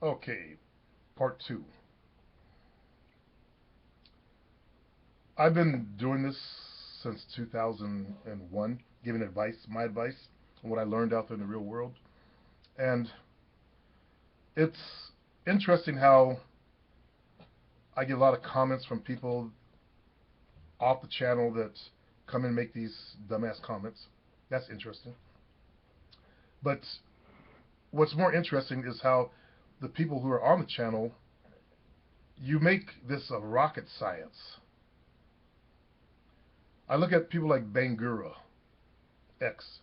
Okay, part two. I've been doing this since 2001, giving advice, my advice, on what I learned out there in the real world. And it's interesting how I get a lot of comments from people off the channel that come and make these dumbass comments. That's interesting. But what's more interesting is how the people who are on the channel, you make this a rocket science. I look at people like Bangura X.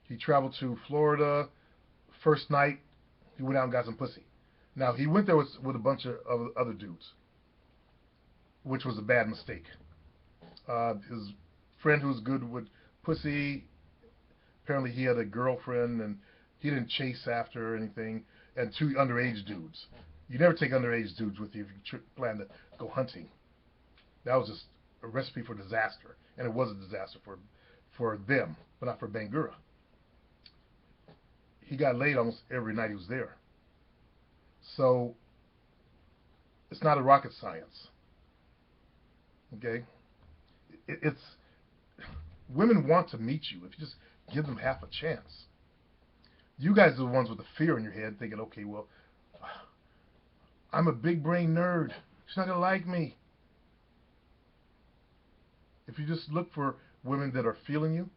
He traveled to Florida. First night, he went out and got some pussy. Now, he went there with a bunch of other dudes, which was a bad mistake. His friend who was good with pussy, apparently he had a girlfriend and he didn't chase after or anything, and two underage dudes. You never take underage dudes with you if you plan to go hunting. That was just a recipe for disaster, and it was a disaster for them, but not for Bangura. He got laid almost every night he was there. So it's not a rocket science. Okay, it's women want to meet you if you just give them half a chance. You guys are the ones with the fear in your head, thinking, okay, well, I'm a big brain nerd. She's not gonna like me. If you just look for women that are feeling you,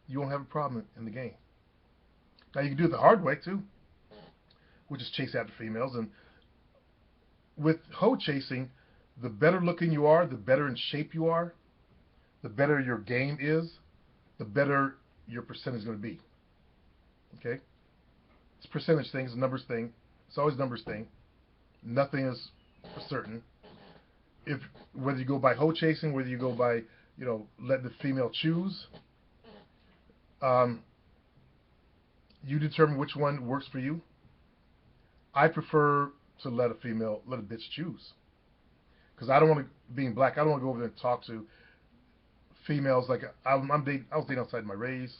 you won't have a problem in the game. Now you can do it the hard way too, which is chase after females. And with hoe chasing, the better looking you are, the better in shape you are, the better your game is, the better your percentage is going to be. Okay? It's a percentage thing, it's a numbers thing. It's always a numbers thing. Nothing is for certain. If whether you go by hoe chasing, whether you go by, let the female choose, you determine which one works for you. I prefer to let a bitch choose. Because I don't want to, being black, I don't want to go over there and talk to females like I was dating outside my race.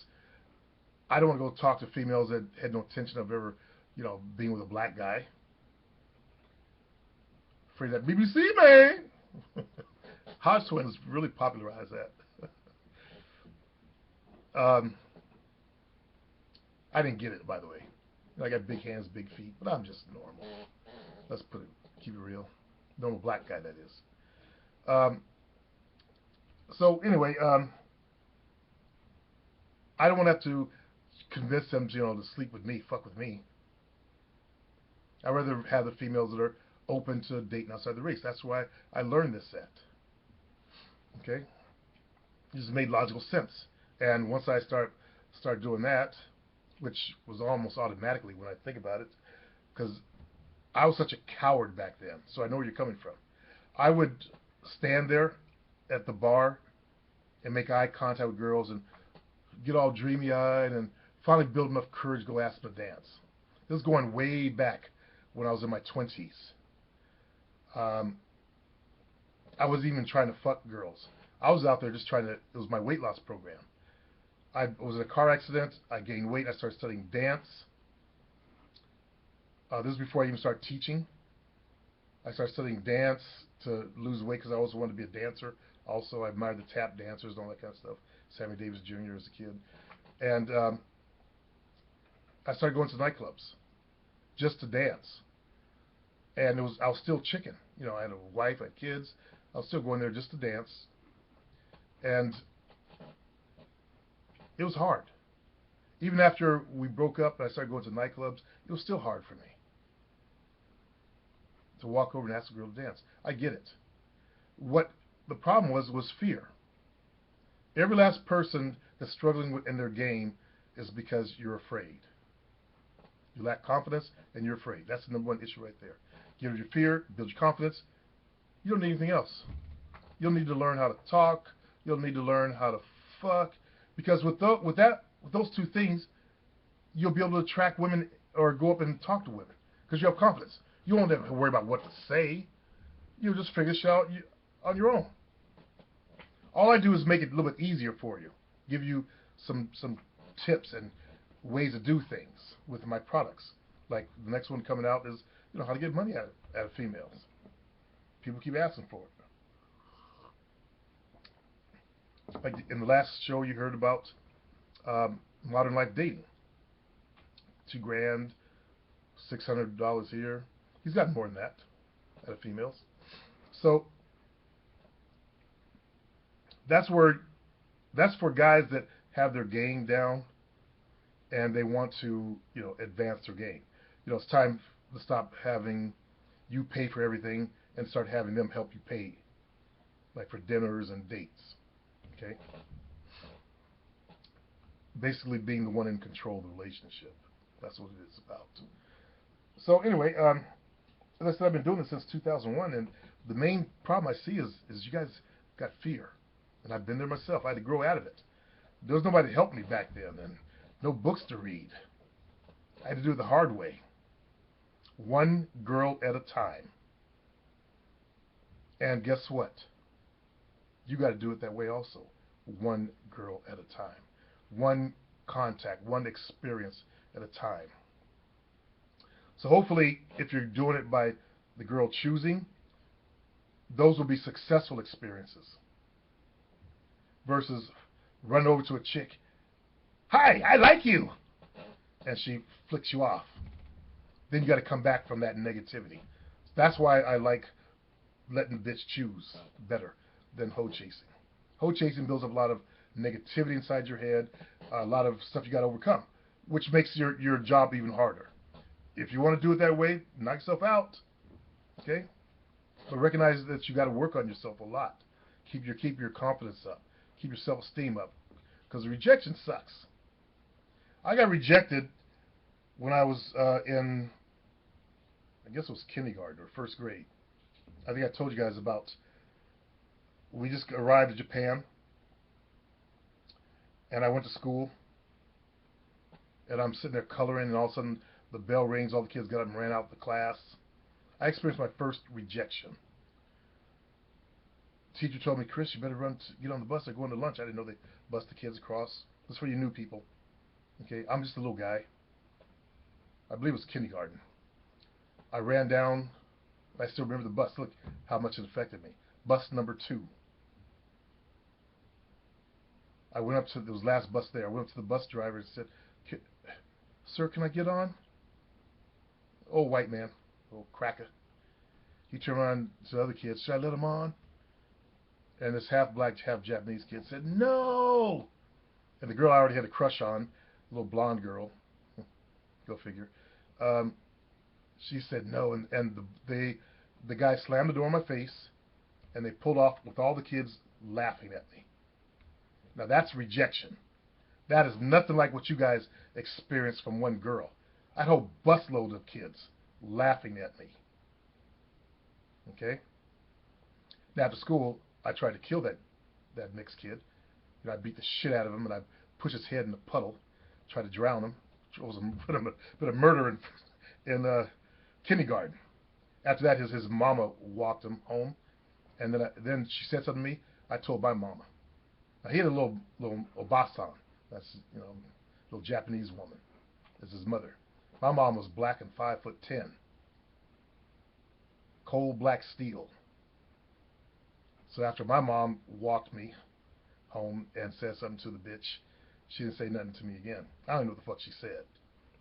I don't want to go talk to females that had no intention of ever, being with a black guy. Afraid of that BBC, man. Hodge Twins really popularized that. I didn't get it, by the way. I got big hands, big feet, but I'm just normal. Let's keep it real. Normal black guy, that is. So anyway, I don't want to have to convince them, to sleep with me, fuck with me. I'd rather have the females that are open to dating outside the race. That's why I learned this at. Okay, it just made logical sense. And once I start doing that, which was almost automatically when I think about it, because I was such a coward back then. So I know where you're coming from. I would stand there at the bar and make eye contact with girls and get all dreamy eyed and finally build enough courage to go ask them to dance. This is going way back when I was in my 20s. I was even trying to fuck girls. I was out there just trying to, it was my weight loss program. I was in a car accident. I gained weight. I started studying dance. This is before I even started teaching. I started studying dance to lose weight because I always wanted to be a dancer. Also, I admired the tap dancers and all that kind of stuff. Sammy Davis Jr. as a kid. And I started going to nightclubs just to dance. And I was still chicken. I had a wife, I had kids. I was still going there just to dance. And it was hard. Even after we broke up and I started going to nightclubs, it was still hard for me to walk over and ask a girl to dance. I get it. What the problem was fear. Every last person that's struggling in their game is because you're afraid. You lack confidence and you're afraid. That's the number one issue right there. Get rid of your fear, build your confidence. You don't need anything else. You'll need to learn how to talk. You'll need to learn how to fuck. Because with those two things, you'll be able to attract women or go up and talk to women because you have confidence. You won't have to worry about what to say. You'll just figure this out on your own. All I do is make it a little bit easier for you, give you some tips and ways to do things with my products. Like the next one coming out is, you know, how to get money out of females. People keep asking for it. Like in the last show you heard about modern life dating. $2,000, $600 here. He's got more than that out of females. So that's for guys that have their game down and they want to, you know, advance their game. You know, it's time to stop having you pay for everything and start having them help you pay, like for dinners and dates. Okay? Basically being the one in control of the relationship. That's what it is about. So anyway, as I said, I've been doing this since 2001, and the main problem I see is you guys got fear. And I've been there myself. I had to grow out of it. There was nobody to help me back then, and no books to read. I had to do it the hard way. One girl at a time. And guess what? You got to do it that way also. One girl at a time. One contact, one experience at a time. So hopefully, if you're doing it by the girl choosing, those will be successful experiences. Versus run over to a chick, hi, I like you, and she flicks you off. Then you got to come back from that negativity. That's why I like letting the bitch choose better than hoe chasing. Hoe chasing builds up a lot of negativity inside your head, a lot of stuff you got to overcome, which makes your job even harder. If you want to do it that way, knock yourself out, okay? But recognize that you got to work on yourself a lot. Keep your confidence up. Keep your self-esteem up, because rejection sucks. I got rejected when I was in, I guess it was kindergarten or first grade. I think I told you guys about, we just arrived in Japan, and I went to school, and I'm sitting there coloring, and all of a sudden the bell rings, all the kids got up and ran out of the class. I experienced my first rejection. Teacher told me, Chris, you better get on the bus. They're going to lunch. I didn't know they bus the kids across. That's for you new people. Okay, I'm just a little guy. I believe it was kindergarten. I ran down. I still remember the bus. Look how much it affected me. Bus number 2. I went up to, there was last bus there. I went up to the bus driver and said, sir, can I get on? Oh, white man. Oh, cracker. He turned around to the other kids. Should I let him on? And this half black, half Japanese kid said, no! And the girl I already had a crush on, a little blonde girl, go figure, she said no, and the guy slammed the door in my face, and they pulled off with all the kids laughing at me. Now that's rejection. That is nothing like what you guys experienced from one girl. I had a whole busload of kids laughing at me. Okay? Now after school, I tried to kill that mixed kid. You know, I beat the shit out of him, and I pushed his head in the puddle, tried to drown him. It was a bit of murder in kindergarten. After that, his mama walked him home, and then she said something to me. I told my mama. Now, he had a little obasan. That's, you know, little Japanese woman. That's his mother. My mom was black and 5'10", cold black steel. So after my mom walked me home and said something to the bitch, she didn't say nothing to me again. I don't know what the fuck she said.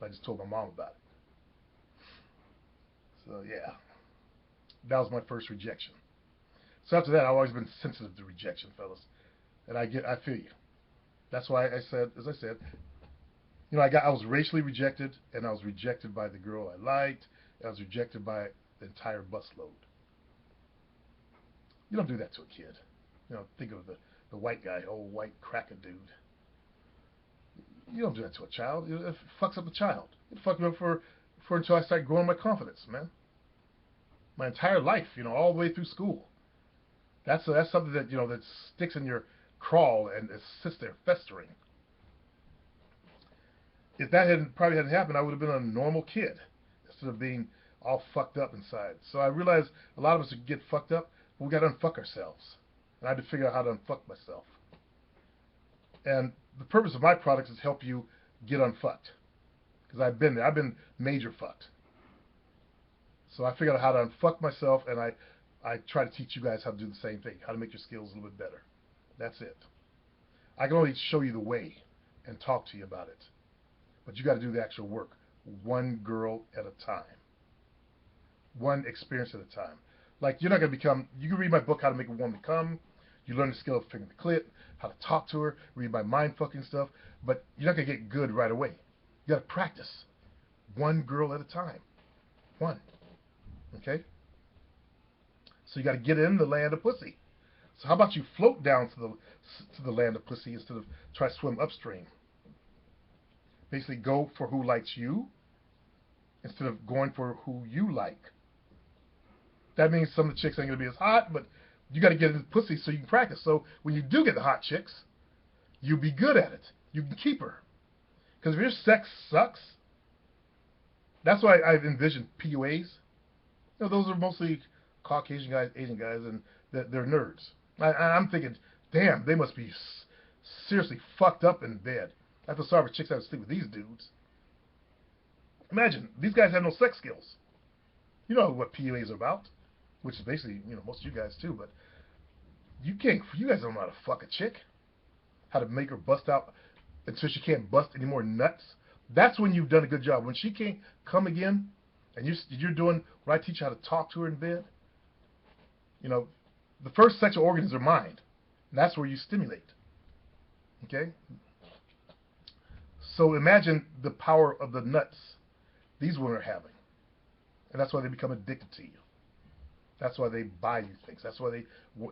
I just told my mom about it. So yeah, that was my first rejection. So after that, I've always been sensitive to rejection, fellas, and I feel you. That's why I said, as I said, you know, I was racially rejected, and I was rejected by the girl I liked, and I was rejected by the entire busload. You don't do that to a kid. You know, think of the white guy, old white cracker dude. You don't do that to a child. It fucks up the child. It fucked me up for until I started growing my confidence, man. My entire life, you know, all the way through school. That's something that, you know, that sticks in your crawl and it sits there festering. If that probably hadn't happened, I would have been a normal kid instead of being all fucked up inside. So I realized a lot of us get fucked up. We got to unfuck ourselves. And I had to figure out how to unfuck myself. And the purpose of my products is to help you get unfucked. because I've been there. I've been major fucked. So I figured out how to unfuck myself, and I try to teach you guys how to do the same thing, how to make your skills a little bit better. That's it. I can only show you the way and talk to you about it. But you got to do the actual work, one girl at a time, one experience at a time. Like, you're not going to become, you can read my book, How to Make a Woman Come. You learn the skill of fingering the clit, how to talk to her, read my mind fucking stuff. But you're not going to get good right away. You got to practice. One girl at a time. One. Okay? So you got to get in the land of pussy. So how about you float down to the land of pussy instead of try to swim upstream? Basically, go for who likes you instead of going for who you like. That means some of the chicks ain't gonna be as hot, but you got to get into pussy so you can practice. So when you do get the hot chicks, you'll be good at it. You can keep her. Because if your sex sucks, that's why I've envisioned PUAs. Those are mostly Caucasian guys, Asian guys, and they're nerds. I'm thinking, damn, they must be seriously fucked up in bed. I feel sorry for chicks having to sleep with these dudes. Imagine, these guys have no sex skills. You know what PUAs are about, which is basically, most of you guys too, but you guys don't know how to fuck a chick, how to make her bust out until she can't bust any more nuts. That's when you've done a good job. When she can't come again, and you're doing what I teach you how to talk to her in bed, the first sexual organ is her mind. And that's where you stimulate. Okay? So imagine the power of the nuts these women are having. And that's why they become addicted to you. That's why they buy you things. That's why they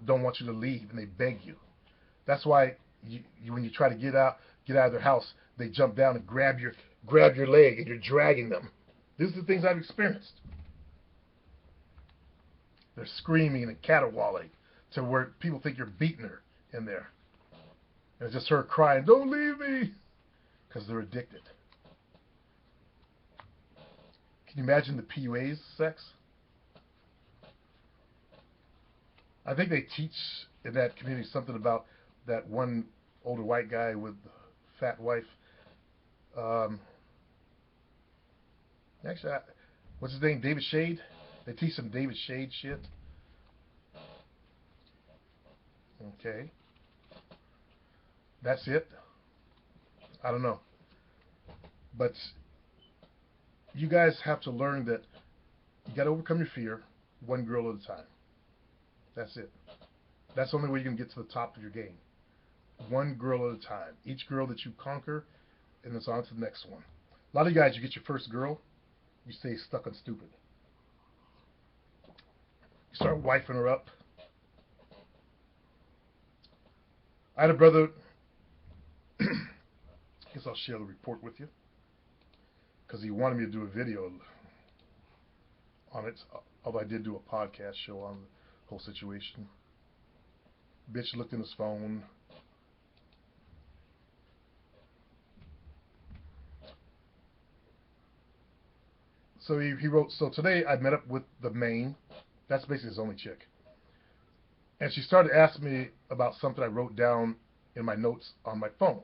don't want you to leave and they beg you. That's why when you try to get out of their house, they jump down and grab your leg and you're dragging them. These are the things I've experienced. They're screaming and caterwauling to where people think you're beating her in there. And it's just her crying, "Don't leave me," because they're addicted. Can you imagine the PUA's sex? I think they teach in that community something about that one older white guy with a fat wife. Actually, what's his name? David Shade? They teach some David Shade shit. Okay. That's it? I don't know. But you guys have to learn that you got to overcome your fear one girl at a time. That's it. That's the only way you can get to the top of your game. One girl at a time. Each girl that you conquer, and it's on to the next one. A lot of you guys, you get your first girl, you stay stuck on stupid. You start wifing her up. I had a brother, I guess I'll share the report with you, because he wanted me to do a video on it, although I did do a podcast show on the whole situation. Bitch looked in his phone. So he wrote, so today I met up with the main, that's basically his only chick. And she started asking me about something I wrote down in my notes on my phone.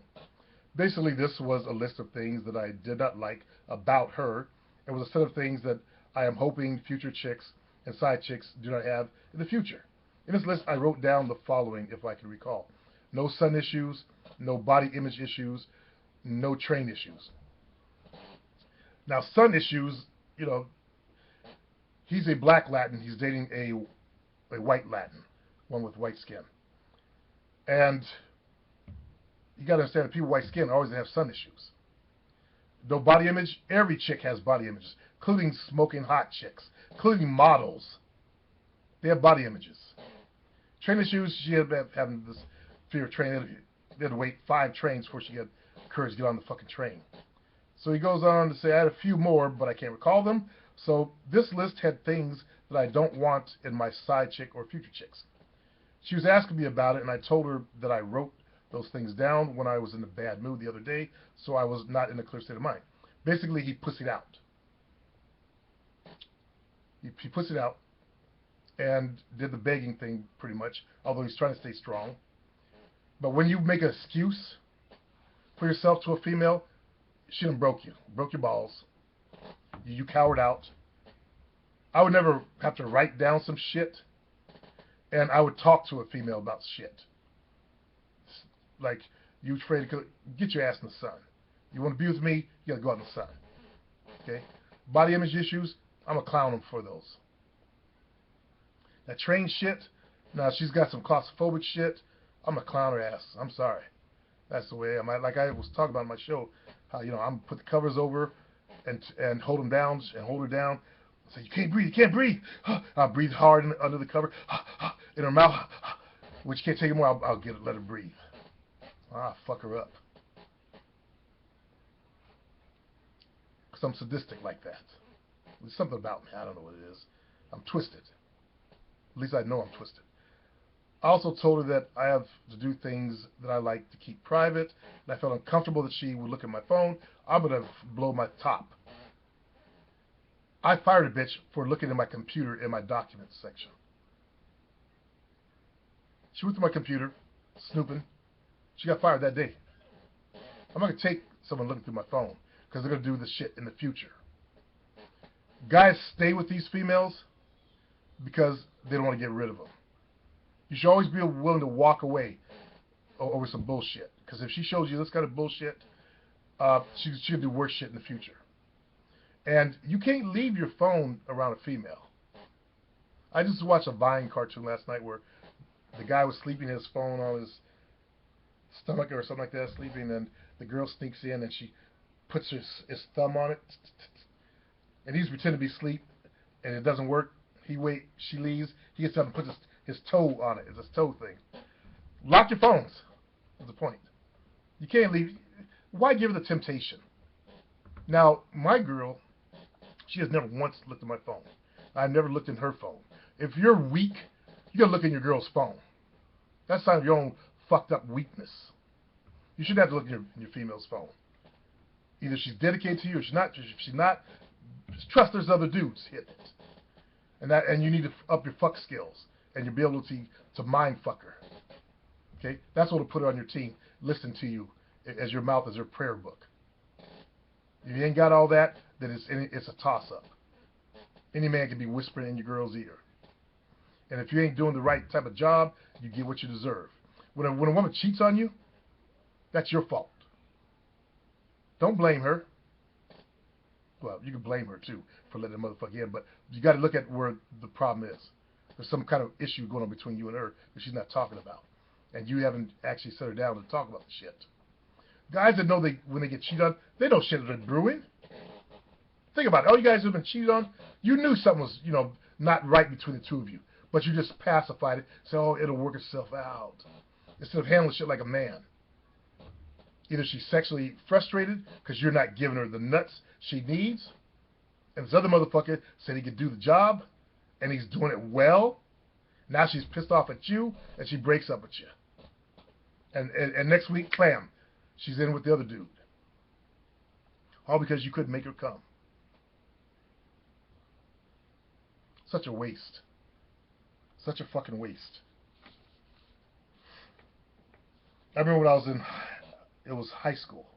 Basically, this was a list of things that I did not like about her. It was a set of things that I am hoping future chicks and side chicks do not have in the future. In this list, I wrote down the following, if I can recall. No sun issues, no body image issues, no train issues. Now, sun issues, he's a black Latin. He's dating a white Latin, one with white skin. And you got to understand that people with white skin always have sun issues. No body image, every chick has body images, including smoking hot chicks, including models. They have body images. Train issues, she had been having this fear of train. They had to wait 5 trains before she got courage to get on the fucking train. So he goes on to say, I had a few more, but I can't recall them. So this list had things that I don't want in my side chick or future chicks. She was asking me about it, and I told her that I wrote those things down when I was in a bad mood the other day, so I was not in a clear state of mind. Basically, he pussied out. He pussied out and did the begging thing pretty much, although he's trying to stay strong. But when you make an excuse for yourself to a female, she done broke your balls. You cowered out. I would never have to write down some shit, and I would talk to a female about shit. Like, you afraid to get your ass in the sun. You want to be with me, you gotta go out in the sun. Okay? Body image issues, I'm gonna clown them for those. That train shit, now she's got some claustrophobic shit, I'm gonna clown her ass. I'm sorry. That's the way like I was talking about in my show, how, I'm gonna put the covers over and hold them down and hold her down. Say, you can't breathe. I'll breathe hard under the cover, in her mouth. When she can't take it more, I'll let her breathe. Fuck her up. Because I'm sadistic like that. There's something about me. I don't know what it is. I'm twisted. At least I know I'm twisted. I also told her that I have to do things that I like to keep private, and I felt uncomfortable that she would look at my phone. I'm going to blow my top. I fired a bitch for looking at my computer in my documents section. She went to my computer, snooping. She got fired that day. I'm not going to take someone looking through my phone, because they're going to do this shit in the future. Guys stay with these females because they don't want to get rid of them. You should always be willing to walk away over some bullshit. Because if she shows you this kind of bullshit, she'll do worse shit in the future. And you can't leave your phone around a female. I just watched a Vine cartoon last night where the guy was sleeping, his phone on his stomach or something like that, sleeping, and the girl sneaks in and she puts his thumb on it, and he's pretending to be asleep, and it doesn't work. He waits, she leaves, he gets up and puts his toe on it. It's a toe thing. Lock your phones. That's the point. You can't leave. Why give her the temptation? Now, my girl, she has never once looked at my phone. I've never looked in her phone. If you're weak, you gotta look in your girl's phone. That's a sign of your own fucked up weakness. You shouldn't have to look in your female's phone. Either she's dedicated to you or she's not. If she's not, just trust there's other dudes hitting it. And you need to up your fuck skills and your ability to mind fuck her. Okay? That's what will put her on your team. Listen to you as your mouth is her prayer book. If you ain't got all that, then it's a toss-up. Any man can be whispering in your girl's ear. And if you ain't doing the right type of job, you get what you deserve. When a woman cheats on you, that's your fault. Don't blame her. Well, you can blame her, too, for letting the motherfucker in, but you got to look at where the problem is. There's some kind of issue going on between you and her that she's not talking about. And you haven't actually set her down to talk about the shit. Guys that know when they get cheated on, they know shit is brewing. Think about it. All you guys who've been cheated on, you knew something was, not right between the two of you. But you just pacified it. Say, oh, it'll work itself out. Instead of handling shit like a man. Either she's sexually frustrated because you're not giving her the nuts she needs, and this other motherfucker said he could do the job, and he's doing it well. Now she's pissed off at you, and she breaks up with you. And next week, clam, she's in with the other dude. All because you couldn't make her come. Such a waste. Such a fucking waste. I remember when I was it was high school.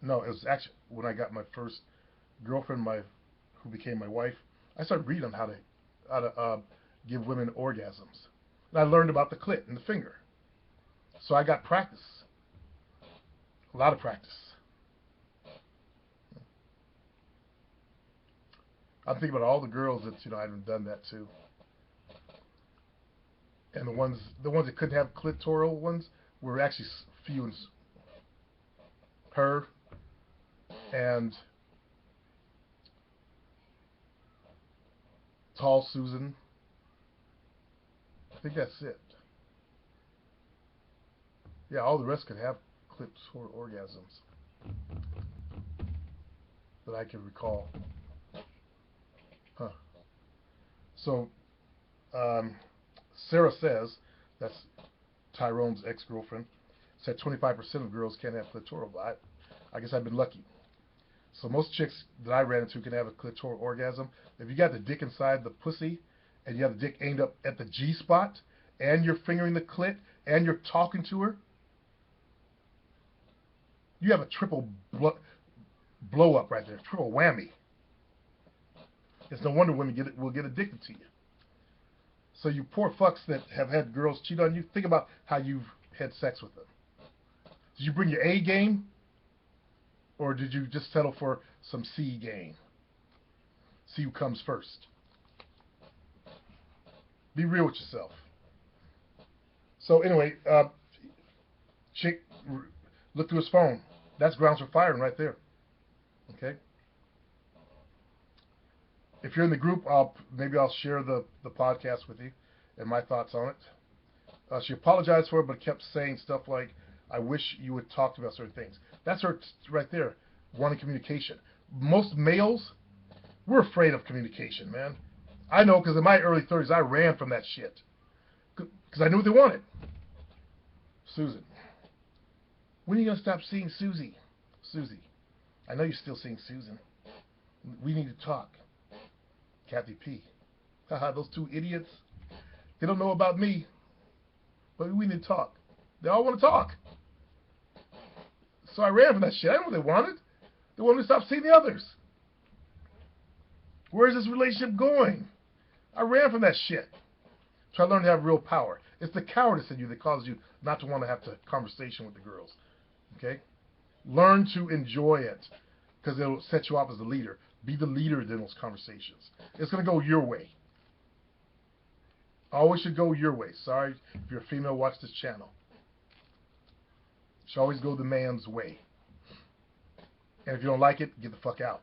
No, it was actually when I got my first girlfriend, who became my wife. I started reading on how to give women orgasms. And I learned about the clit and the finger. So I got practice. A lot of practice. I'm thinking about all the girls that I haven't done that to. And the ones that couldn't have clitoral ones were actually few and her and Tall Susan. I think that's it. Yeah, all the rest could have clitoral orgasms that I can recall. Huh. So, Sarah says, that's Tyrone's ex-girlfriend, said 25% of girls can't have clitoral. But I guess I've been lucky. So most chicks that I ran into can have a clitoral orgasm. If you got the dick inside the pussy, and you have the dick aimed up at the G spot, and you're fingering the clit, and you're talking to her, You have a triple blow up right there, triple whammy. It's no wonder women will get addicted to you. So you poor fucks that have had girls cheat on you, think about how you've had sex with them. Did you bring your A game, or did you just settle for some C game? See who comes first. Be real with yourself. So anyway, chick look through his phone. That's grounds for firing right there. Okay. If you're in the group, maybe I'll share the podcast with you and my thoughts on it. She apologized for it, but kept saying stuff like, "I wish you would talk about certain things." That's her right there, wanting communication. Most males, we're afraid of communication, man. I know, because in my early 30s, I ran from that shit because I knew what they wanted. Susan, when are you gonna stop seeing Susie? Susie, I know you're still seeing Susan. We need to talk. Kathy P. Haha, those two idiots. They don't know about me, but we need to talk. They all want to talk. So I ran from that shit. I know what they wanted. They wanted me to stop seeing the others. Where's this relationship going? I ran from that shit. So I learned to have real power. It's the cowardice in you that causes you not to want to have a conversation with the girls. Okay? Learn to enjoy it, because it'll set you up as a leader. Be the leader in those conversations. It's going to go your way. Always should go your way. Sorry if you're a female, watch this channel. It should always go the man's way. And if you don't like it, get the fuck out.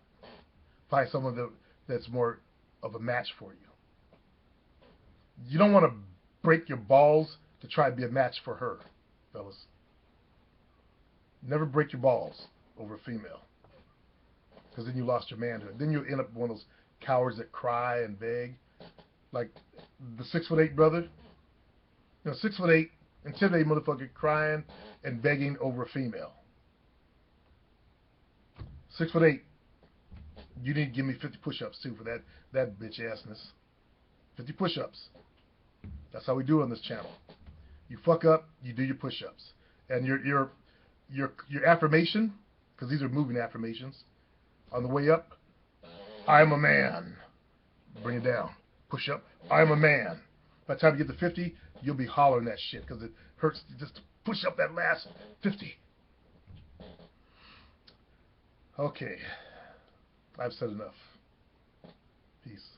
Find someone that's more of a match for you. You don't want to break your balls to try to be a match for her, fellas. Never break your balls over a female, because then you lost your manhood. Then you end up one of those cowards that cry and beg, like the 6'8" brother. You know, 6'8", intimidating motherfucker crying and begging over a female. 6'8", you need to give me 50 push-ups too for that bitch assness. 50 push-ups. That's how we do it on this channel. You fuck up, you do your push-ups, and your affirmation, because these are moving affirmations. On the way up, I am a man. Bring it down. Push up. I am a man. By the time you get to 50, you'll be hollering that shit because it hurts just to push up that last 50. Okay. I've said enough. Peace.